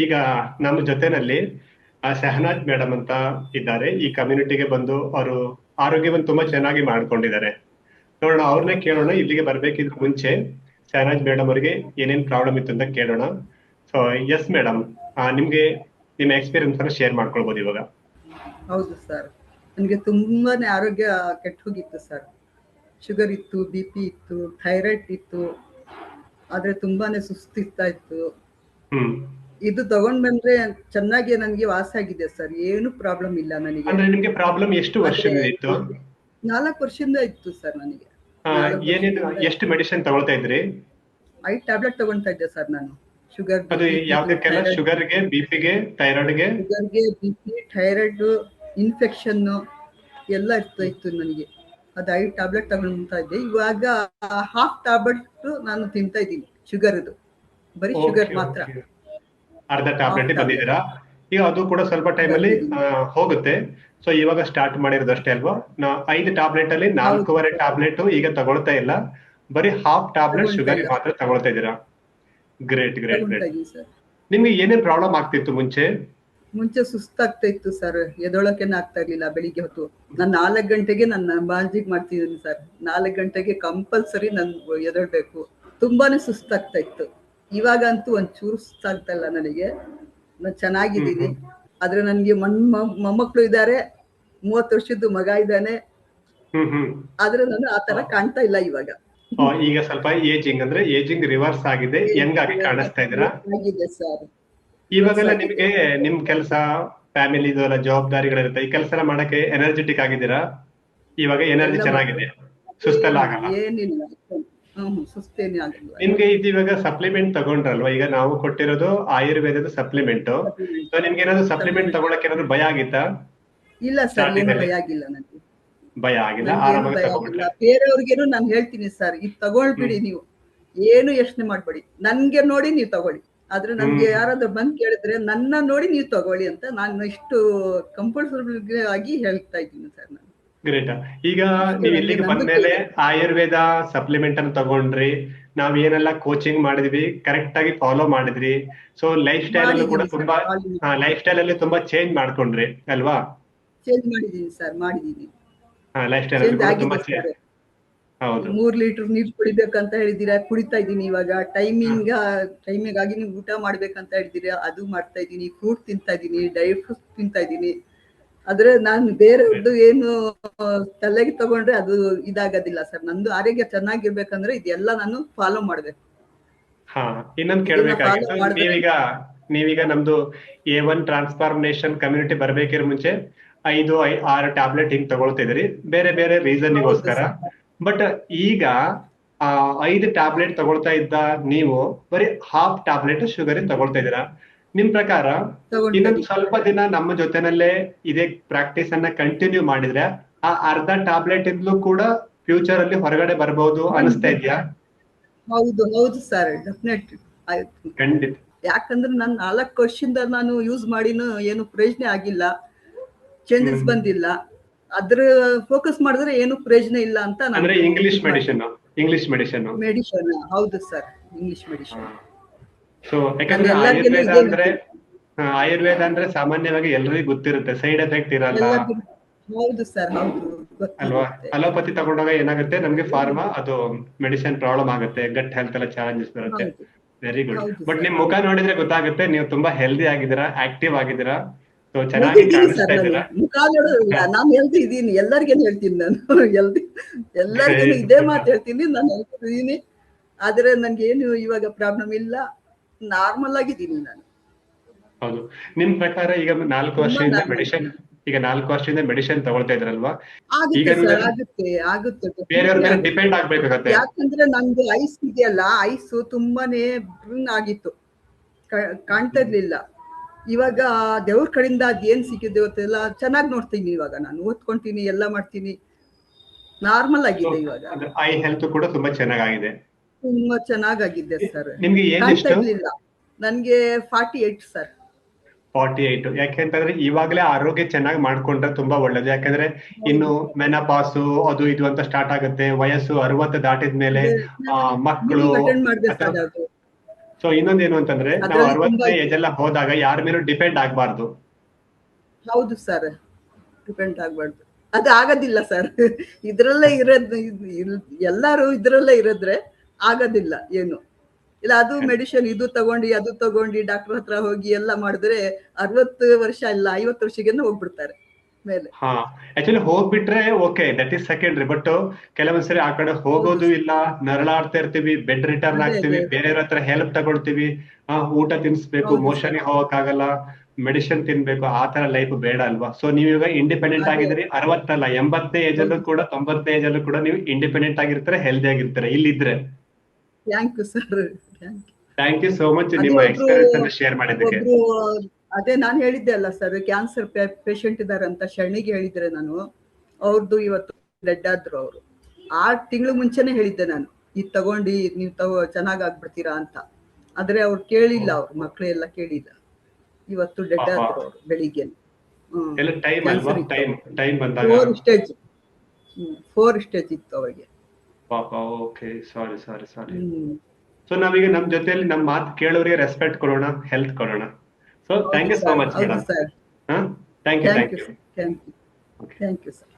ಈಗ ನಮ್ಮ ಜೊತೆನಲ್ಲಿ ಶಹನಾಜ್ ಮೇಡಮ್ ಅಂತ ಇದ್ದಾರೆ. ಈ ಕಮ್ಯುನಿಟಿಗೆ ಬಂದು ಅವರು ಆರೋಗ್ಯವನ್ನು ತುಂಬಾ ಚೆನ್ನಾಗಿ ಮಾಡ್ಕೊಂಡಿದ್ದಾರೆ. ನೋಡೋಣ, ಅವ್ರನ್ನೇ ಕೇಳೋಣ. ಇಲ್ಲಿಗೆ ಬರ್ಬೇಕಿದ್ರ ಮುಂಚೆ ಶಹನಾಜ್ ಮೇಡಮ್ ಅವರಿಗೆ ಏನೇನ್ ಪ್ರಾಬ್ಲಮ್ ಇತ್ತು ಅಂತ ಕೇಳೋಣ. ಸೊ ಎಸ್ ಮೇಡಮ್, ನಿಮ್ಗೆ ನಿಮ್ಮ ಎಕ್ಸ್ಪೀರಿಯನ್ಸ್ ಅನ್ನ ಶೇರ್ ಮಾಡ್ಕೊಳ್ಬೋದು ಇವಾಗ. ಹೌದು ಸರ್, ನನಗೆ ತುಂಬಾನೇ ಆರೋಗ್ಯ ಕೆಟ್ಟು ಹೋಗಿತ್ತು ಸರ್. ಶುಗರ್ ಇತ್ತು, ಬಿ ಪಿ ಇತ್ತು, ಥೈರಾಯ್ಡ್ ಇತ್ತು, ಆದ್ರೆ ತುಂಬಾನೇ ಸುಸ್ತಿರ್ತಾ ಇತ್ತು. ಹ್ಮ್ ಇದು ತಗೊಂಡ್ ಬಂದ್ರೆ ಚೆನ್ನಾಗಿ ನನಗೆ ವಾಸ ಆಗಿದೆ ಸರ್, ಏನು ಪ್ರಾಬ್ಲಮ್ ಇಲ್ಲ ನನಗೆ. ಅಂದ್ರೆ ನಿಮ್ಗೆ ಪ್ರಾಬ್ಲಮ್ ಎಷ್ಟು ಆದ್ರೆ ವರ್ಷದಿಂದ ಇತ್ತು? 4 ವರ್ಷದಿಂದ ಇತ್ತು ಸರ್ ನನಗೆ. ಏನೇನು ಎಷ್ಟು ಮೆಡಿಸಿನ್ ತಗೊಳ್ತಾ ಇದ್ರಿ? 5 ಟ್ಯಾಬ್ಲೆಟ್ ತಗೊಳ್ತಾ ಇದ್ದೆ ಸರ್ ನಾನು. ಶುಗರ್, ಅದು ಯಾವ್ದಕ್ಕೆಲ್ಲ? ಶುಗರ್ಗೆ, ಬಿಪಿಗೆ, ಥೈರಾಯ್ಡ್ಗೆ? ಶುಗರ್ಗೆ, ಬಿಪಿ, ಥೈರಾಯ್ಡ್, ಇನ್ಫೆಕ್ಷನ್ ಎಲ್ಲ ಇತ್ತು ನನಗೆ. ಅದು 5 ಟ್ಯಾಬ್ಲೆಟ್ ತಗೊಳ್ತಾ ಇದ್ದೆ. ಇವಾಗ ಹಾಫ್ ಟ್ಯಾಬ್ಲೆಟ್ ನಾನು ತಿಂತಾ ಇದ್ದೀನಿ ಶುಗರ್ದು, ಬರೀ ಶುಗರ್ ಮಾತ್ರ. ಅರ್ಧ ಟ್ಯಾಬ್ಲೆಟ್ ಬಂದಿದ್ದೀರಾ ಈಗ? ಅದು ಕೂಡ ಸ್ವಲ್ಪ ಟೈಮ್ ಅಲ್ಲಿ ಹೋಗುತ್ತೆ. ಸೊ ಇವಾಗ ಸ್ಟಾರ್ಟ್ ಮಾಡಿರೋದಷ್ಟೇ ಅಲ್ವಾ? 5 ಟ್ಯಾಬ್ಲೆಟ್ ಅಲ್ಲಿ 4.5 ಟ್ಯಾಬ್ಲೆಟ್ ಈಗ ತಗೊಳ್ತಾ ಇಲ್ಲ, ಬರೀ ಹಾಫ್ ಟ್ಯಾಬ್ಲೆಟ್ ಶುಗರ್ ಮಾತ್ರ ತಗೊಳ್ತಾ ಇದ್ದೀರಾ. Great great great. ನಿಮ್ಗೆ ಏನೇನ್ ಪ್ರಾಬ್ಲಮ್ ಆಗ್ತಿತ್ತು ಮುಂಚೆ? ಸುಸ್ತಾಗ್ತಾ ಇತ್ತು ಸರ್, ಎದೊಳಕೆನ ಆಗ್ತಾ ಇರ್ಲಿಲ್ಲ. ಬೆಳಿಗ್ಗೆ ಹೊತ್ತು ನಾನು 4 ಗಂಟೆಗೆ ನನ್ನ ಬಾಂಜಿಗ್ ಮಾಡ್ತಿದ್ದೀನಿ ಸರ್. 4 ಗಂಟೆಗೆ ಕಂಪಲ್ಸರಿ ನಾನು ಎದೊಳ್ಬೇಕು. ತುಂಬಾನೇ ಸುಸ್ತಾಗ್ತಾ ಇತ್ತು. ಇವಾಗಂತೂ ಒಂಚೂರು ಸುಸ್ತಾಗ್ತಾ ಇಲ್ಲ ನನಗೆ. ನಾನು ಚೆನ್ನಾಗಿದ್ದೀನಿ. ಆದ್ರೆ ನನ್ಗೆ ಮೊಮ್ಮಕ್ಕಳು ಇದ್ದಾರೆ, 30 ವರ್ಷದ್ದು ಮಗ ಇದ್ದಾನೆ. ಆದ್ರೆ ನಾನು ಆ ತರ ಕಾಣ್ತಾ ಇಲ್ಲ ಇವಾಗ. ಈಗ ಸ್ವಲ್ಪ ಏಜಿಂಗ್, ಅಂದ್ರೆ ಏಜಿಂಗ್ ರಿವರ್ಸ್ ಆಗಿದೆ, ಯಂಗ್ ಆಗಿ ಕಾಣಿಸ್ತಾ ಇದ್ದೀರಾ. ಇವಾಗೆಲ್ಲ ನಿಮ್ಗೆ ನಿಮ್ ಕೆಲಸ, ಫ್ಯಾಮಿಲಿ ಇದೆಲ್ಲ ಜವಾಬ್ದಾರಿಗಳಿರುತ್ತೆ, ಈ ಕೆಲಸ ಎಲ್ಲ ಮಾಡಕ್ಕೆ ಎನರ್ಜೆಟಿಕ್ ಆಗಿದ್ದೀರಾ? ಇವಾಗ ಎನರ್ಜಿ ಚೆನ್ನಾಗಿದೆ, ಸುಸ್ತೆಲ್ಲ ಆಗಲ್ಲ? ಏನಿಲ್ಲ, ಸುಸ್ತೇನೆ ಆಗಲ್ಲ. ನಿಮ್ಗೆ ಇದು ಇವಾಗ ಸಪ್ಲಿಮೆಂಟ್ ತಗೊಂಡ್ರಲ್ವಾ? ಈಗ ನಾವು ಕೊಟ್ಟಿರೋದು ಆಯುರ್ವೇದದ ಸಪ್ಲಿಮೆಂಟ್. ಸೊ ನಿಮ್ಗೆ ಏನಾದ್ರು ಸಪ್ಲಿಮೆಂಟ್ ತಗೊಳಕ್ಕೆ ಏನಾದ್ರು ಭಯ ಆಗಿತ್ತಾ? ಇಲ್ಲ ಸರ್, ಏನು ಭಯ ಆಗಿಲ್ಲ ನನಗೆ. ಭಯ ಆಗಿಲ್ಲ, ಆರಾಮಾಗಿ ತಗೊಂಡ್ಬಿಟ್ರೆ. ಬೇರೆಯವ್ರಿಗೇನು ನಾನು ಹೇಳ್ತೀನಿ ಸರ್, ಇದು ತಗೊಳ್ಬಿಡಿ, ನೀವು ಏನು ಯೋಚನೆ ಮಾಡ್ಬೇಡಿ, ನನ್ಗೆ ನೋಡಿ ನೀವು ತಗೊಳ್ಳಿ. ಆದ್ರೆ ನನ್ಗೆ ಯಾರಾದ್ರೂ ಬಂದ್ ಕೇಳಿದ್ರೆ ನನ್ನ ನೋಡಿ ನೀವು ತಗೊಳ್ಳಿ ಅಂತ ನಾನು ಇಷ್ಟು ಕಂಪಲ್ಸರಿ ಆಗಿ ಹೇಳ್ತಾ ಇದ್ದೀನಿ ಸರ್ ನಾನು. ಗ್ರೇಟ್. ಈಗ ನೀವು ಇಲ್ಲಿಗೆ ಬಂದ್ಮೇಲೆ ಆಯುರ್ವೇದ ಸಪ್ಲಿಮೆಂಟ್ ಅನ್ನು ತಗೊಂಡ್ರಿ, ನಾವ್ ಏನೆಲ್ಲ ಕೋಚಿಂಗ್ ಮಾಡಿದ್ವಿ ಕರೆಕ್ಟ್ ಆಗಿ ಫಾಲೋ ಮಾಡಿದ್ರಿ. ಸೊ ಲೈಫ್ ಸ್ಟೈಲ್ ಅಲ್ಲೂ ಕೂಡ ತುಂಬಾ ಲೈಫ್ ಸ್ಟೈಲ್ ಅಲ್ಲಿ ತುಂಬಾ ಚೇಂಜ್ ಮಾಡ್ಕೊಂಡ್ರಿ ಅಲ್ವಾ? ಚೇಂಜ್ ಮಾಡಿದೀನಿ ಸರ್, ಮಾಡಿದೀನಿ. ಲೈಫ್ ಸ್ಟೈಲ್ ಅಲ್ಲಿ ಕೂಡ ತುಂಬಾ ಚೇಂಜ್. ಹೌದು, 3 ಲೀಟರ್ ನೀರು ಕುಡಿಬೇಕಂತ ಹೇಳಿದೀರಾ, ಕುಡಿತಾ ಇದ್ದೀನಿ. ಇವಾಗ ಟೈಮಿಂಗ್ ಆಗಿ ನೀವು ಊಟ ಮಾಡ್ಬೇಕಂತ ಹೇಳಿದೀರಾ, ಅದು ಮಾಡ್ತಾ ಇದ್ದೀನಿ. ಫ್ರೂಟ್ ತಿಂತಾ ಇದ್ದೀನಿ, ಡ್ರೈ ಫ್ರೂಟ್ಸ್ ತಿಂತಾ ಇದ್ದೀನಿ. ಆದ್ರೆ ನಾನು ಬೇರೆಯವ್ರದ್ದು ಏನು ತಲೆಗೆ ತಗೊಂಡ್ರೆ ಅದು ಇದಾಗೋದಿಲ್ಲ ಸರ್. ನಂದು ಆರೋಗ್ಯ ಚೆನ್ನಾಗಿರ್ಬೇಕಂದ್ರೆ ಇದೆಲ್ಲ ನಾನು ಫಾಲೋ ಮಾಡ್ಬೇಕು. ಇನ್ನೊಂದು ಕೇಳ್ಬೇಕಾಗಿತ್ತು, ನೀವೀಗ ನಮ್ದು A1 ಟ್ರಾನ್ಸ್ಫಾರ್ಮೇಶನ್ ಕಮ್ಯುನಿಟಿ ಬರ್ಬೇಕಿರೋ ಮುಂಚೆ 5-6 ಟ್ಯಾಬ್ಲೆಟ್ ಹಿಂಗ್ ತಗೊಳ್ತಿದ್ರಿ, ಬೇರೆ ಬೇರೆ ರೀಸನ್ಗೋಸ್ಕರ. ಬಟ್ ಈಗ 5 ಟ್ಯಾಬ್ಲೆಟ್ ತಗೊಳ್ತಾ ಇದ್ದ ನೀವು ಬರೀ ಹಾಫ್ ಟ್ಯಾಬ್ಲೆಟ್ ಶುಗರ್ ತಗೊಳ್ತಾ ಇದ್ದೀರಾ. ನಿಮ್ ಪ್ರಕಾರ ಇನ್ನೊಂದು ಸ್ವಲ್ಪ ದಿನ ನಮ್ಮ ಜೊತೆನಲ್ಲೇ ಇದೇ ಪ್ರಾಕ್ಟೀಸ್ ಅನ್ನ ಕಂಟಿನ್ಯೂ ಮಾಡಿದ್ರೆ ಆ ಅರ್ಧ ಟ್ಯಾಬ್ಲೆಟ್ ಇಂದಲೂ ಕೂಡ ಫ್ಯೂಚರ್ ಅಲ್ಲಿ ಹೊರಗಡೆ ಬರಬಹುದು ಅನಿಸ್ತಾ ಇದೆಯಾ? ಹೌದು ಸರ್, ಡೆಫಿನೆಟ್. ಖಂಡಿತ. ಯಾಕಂದ್ರೆ ನಾನು 4 ವರ್ಷದಿಂದ ನಾನು ಯೂಸ್ ಮಾಡಿನೂ ಏನು ಪ್ರಯೋಜನ ಆಗಿಲ್ಲ, ಚೇಂಜಸ್ ಬಂದಿಲ್ಲ. ಅದ್ರ ಫೋಕಸ್ ಮಾಡಿದ್ರೆ ಏನು ಪ್ರಯೋಜನ ಇಲ್ಲ ಅಂತ ಅಂದ್ರೆ ಇಂಗ್ಲಿಷ್ ಮೆಡಿಸಿನ್. ಹೌದು ಸರ್, ಇಂಗ್ಲಿಷ್ ಮೆಡಿಸಿನ್. ಸೊ ಯಾಕಂದ್ರೆ ಆಯುರ್ವೇದ ಅಂದ್ರೆ ಸಾಮಾನ್ಯವಾಗಿ ಎಲ್ರಿಗೂ ಗೊತ್ತಿರುತ್ತೆ, ಸೈಡ್ ಎಫೆಕ್ಟ್ ಇರಲ್ಲ. ಹೌದು ಸರ್, ಹೌದು ಅಲ್ವಾ? ಅಲೋಪತಿ ತಗೊಂಡಾಗ ಏನಾಗುತ್ತೆ, ನಮ್ಗೆ ಫಾರ್ಮಾ ಅದು ಮೆಡಿಸಿನ್ ಪ್ರಾಬ್ಲಮ್ ಆಗುತ್ತೆ, ಗಟ್ ಹೆಲ್ತ್ ಎಲ್ಲ ಚಾಲೆಂಜಸ್ ಬರುತ್ತೆ. Very good. ಬಟ್ ನಿಮ್ ಮುಖ ನೋಡಿದ್ರೆ ಗೊತ್ತಾಗುತ್ತೆ, ನೀವು ತುಂಬಾ ಹೆಲ್ದಿ ಆಗಿದ್ದೀರಾ, ಆಕ್ಟಿವ್ ಆಗಿದ್ದೀರಾ, ಸೊ ಚೆನ್ನಾಗಿ ಕಾಣಿಸ್ತಾ ಇದ್ದೀರಾ. ಮುಖ ನೋಡೋದಿಲ್ಲ, ನಾನು ಹೆಲ್ದಿ ಇದ್ದೀನಿ, ಎಲ್ಲರಿಗೇನು ಹೇಳ್ತೀನಿ ನಾನು. ಎಲ್ಲರಿಗೇನು ಇದೇ ಮಾತು ಹೇಳ್ತೀನಿ, ನಾನು ಹೆಲ್ದಿ ಇದ್ದೀನಿ. ಆದ್ರೆ ನನ್ಗೆ ಏನು ಇವಾಗ ಪ್ರಾಬ್ಲಮ್ ಇಲ್ಲ, ನಾರ್ಮಲ್ ಆಗಿದ್ದೀನಿ ನಾನು. ಹೌದು. ನಿಮ್ ಪ್ರಕಾರ ಈಗ 4 ವರ್ಷದಿಂದ ಮೆಡಿಸಿನ್ ತಗೊಳ್ತಾ ಇದ್ರಲ್ವಾ? ಆಗುತ್ತೆ. ಬೇರೆಯವ್ರ ಮೇಲೆ ಡಿಪೆಂಡ್ ಆಗ್ಬೇಕಾಗತ್ತೆ. ಯಾಕಂದ್ರೆ ನಂದು ಐಸ್ ಇದೆಯಲ್ಲ, ಐಸ್ ತುಂಬಾನೇ ಬ್ರನ್ ಆಗಿತ್ತು, ಕಾಣ್ತಾ ಇರ್ಲಿಲ್ಲ. ಇವಾಗ ದೇವ್ರ ಕಡೆಯಿಂದ ಅದೇನ್ ಸಿಕ್ಕಿದೆ ಗೊತ್ತಿಲ್ಲ, ಚೆನ್ನಾಗಿ ನೋಡ್ತೀನಿ. ಇವಾಗ ನಾನು ಓದ್ಕೊಂತೀನಿ, ಎಲ್ಲ ಮಾಡ್ತೀನಿ, ನಾರ್ಮಲ್ ಆಗಿದೆ ಇವಾಗ. ಐ ಹೆಲ್ತ್ ಕೂಡ ತುಂಬಾ ಚೆನ್ನಾಗಿದೆ. ತುಂಬಾ ಚೆನ್ನಾಗಿದೆ ಸರ್. ನಿಮ್ಗೆ ಕಾಣ್ತಾ ಇರ್ಲಿಲ್ಲ. ನನ್ಗೆ 48 ಸರ್. 48. ಯಾಕೆಂತಂದ್ರೆ ಇವಾಗಲೇ ಆರೋಗ್ಯ ಚೆನ್ನಾಗಿ ಮಾಡ್ಕೊಂಡ್ರೆ ತುಂಬಾ ಒಳ್ಳೇದು. ಯಾಕಂದ್ರೆ ಇನ್ನು ಮೆನಪಾಸು ಅದು ಇದು ಅಂತ ಸ್ಟಾರ್ಟ್ ಆಗುತ್ತೆ, ವಯಸ್ಸು 60 ದಾಟಿದ್ಮೇಲೆ ಮಕ್ಕಳು. ಸೊ ಇನ್ನೊಂದೇನು ಅಂತಂದ್ರೆ ನಾವು ಅದ್ರಲ್ಲಿ ತುಂಬಾ 60ನೇ ಏಜ್ ಎಲ್ಲ ಹೋದಾಗ ಯಾರ ಮೇಲೂ ಡಿಪೆಂಡ್ ಆಗ್ಬಾರ್ದು. ಹೌದು ಸರ್, ಡಿಪೆಂಡ್ ಆಗ್ಬಾರ್ದು. ಅದು ಆಗೋದಿಲ್ಲ ಸರ್. ಇದ್ರಲ್ಲೇ ಇರೋದು ಎಲ್ಲಾರು ಇದ್ರಲ್ಲೇ ಇರೋದ್ರೆ ಆಗೋದಿಲ್ಲ ಏನು ಇಲ್ಲ. ಅದು ಮೆಡಿಸಿನ್ ಇದು ತಗೊಂಡು ಅದು ತಗೊಂಡು ಡಾಕ್ಟರ್ ಹತ್ರ ಹೋಗಿ ಎಲ್ಲ ಮಾಡಿದ್ರೆ 60 ವರ್ಷ ಇಲ್ಲ 50 ವರ್ಷಕ್ಕೆ ಹೋಗ್ಬಿಡ್ತಾರೆ ಮೇಲೆ. ಹಾ, ಆಕ್ಚುಲಿ ಹೋಗ್ಬಿಟ್ರೆ okay, that is secondary. But ಕೆಲವೊಂದ್ಸರಿ ಆ ಕಡೆ ಹೌದು ಹೋಗೋದು ಇಲ್ಲ, ನರಳಾಡ್ತಾ ಇರ್ತೀವಿ, ಬೆಡ್ ರಿಟರ್ನ್ ಅದೇ ಆಗ್ತೀವಿ, ಅದೇ ಬೇರೆಯವ್ರ ಹತ್ರ ಹೆಲ್ಪ್ ತಗೊಳ್ತೀವಿ, ಊಟ ತಿನ್ಸ್ಬೇಕು, ಹೌದು ಸರ್. ಮೋಷನ್ ಹೋಗಕ್ಕಾಗಲ್ಲ, ಮೆಡಿಸಿನ್ ತಿನ್ಬೇಕು, ಆ ತರ ಲೈಫ್ ಬೇಡ ಅಲ್ವಾ? ಸೊ ನೀವೀಗ ಇಂಡಿಪೆಂಡೆಂಟ್ ಅದೇ ಆಗಿದ್ದೀರಿ, 60 ಅಲ್ಲ 80ನೇ ಏಜ್ ಅಲ್ಲೂ ಹೌದು ಕೂಡ ಸರ್. 90ನೇ ಏಜ್ ಅಲ್ಲೂ ಕೂಡ ನೀವು ಇಂಡಿಪೆಂಡೆಂಟ್ ಆಗಿರ್ತಾರೆ, ಹೆಲ್ದಿ ಆಗಿರ್ತಾರೆ ಇಲ್ಲಿದ್ರೆ. Thank you sir, thank you. Thank you so much ಅದೇ ನಿಮ್ಮ ಒಬ್ರು ಎಕ್ಸ್ಪೀರಿಯನ್ಸ್ ಅನ್ನು ಶೇರ್ ಮಾಡಿದ್ದಕ್ಕೆ. ಒಬ್ರು ಅದೇ ನಾನು ಹೇಳಿದ್ದೆ ಅಲ್ಲ ಸರ್, ಕ್ಯಾನ್ಸರ್ ಪೇಷಂಟ್ ಇದ್ದಾರೆ ಅಂತ ಶರಣಿಗೆ ಹೇಳಿದ್ರೆ ನಾನು. ಅವ್ರದ್ದು ಇವತ್ತು ಡೆಡ್ ಆದ್ರು ಅವರು. 6 ತಿಂಗಳು ಮುಂಚೆನೆ ಹೇಳಿದ್ದೆ ನಾನು, ಇದು ತಗೊಂಡು ನೀವು ಚೆನ್ನಾಗ್ ಆಗ್ಬಿಡ್ತೀರಾ ಅಂತ. ಆದ್ರೆ ಅವ್ರು ಕೇಳಿಲ್ಲ, ಅವ್ರ ಮಕ್ಳೆಲ್ಲ ಕೇಳಿಲ್ಲ. ಇವತ್ತು ಡೆಡ್ ಪಾಪ ಆದ್ರು ಅವರು ಬೆಳಿಗ್ಗೆ. ಎಲ್ಲ ಟೈಮ್ ಅಲ್ವಾ, ಕ್ಯಾನ್ಸರ್ ಇತ್ತು. ಟೈಮ್ ಬಂದಾಗ 4 ಸ್ಟೇಜ್ 4 ಸ್ಟೇಜ್ ಇತ್ತು ಅವರಿಗೆ. ಪಾಪ. ಓಕೆ, ಸಾರಿ ಸಾರಿ ಸಾರಿ. ಹ್ಮ್ ಸೊ ನಾವೀಗ ನಮ್ ಜೊತೆಯಲ್ಲಿ ನಮ್ ಮಾತು ಕೇಳೋರಿಗೆ ರೆಸ್ಪೆಕ್ಟ್ ಕೊಡೋಣ, ಹೆಲ್ತ್ ಕೊಡೋಣ. ಸೊ ಥ್ಯಾಂಕ್ ಹೌದು ಯು ಸೋ ಸರ್, ಮಚ್ ಹೌದು madam. Sir. Thank you. Thank you, thank you, thank you sir.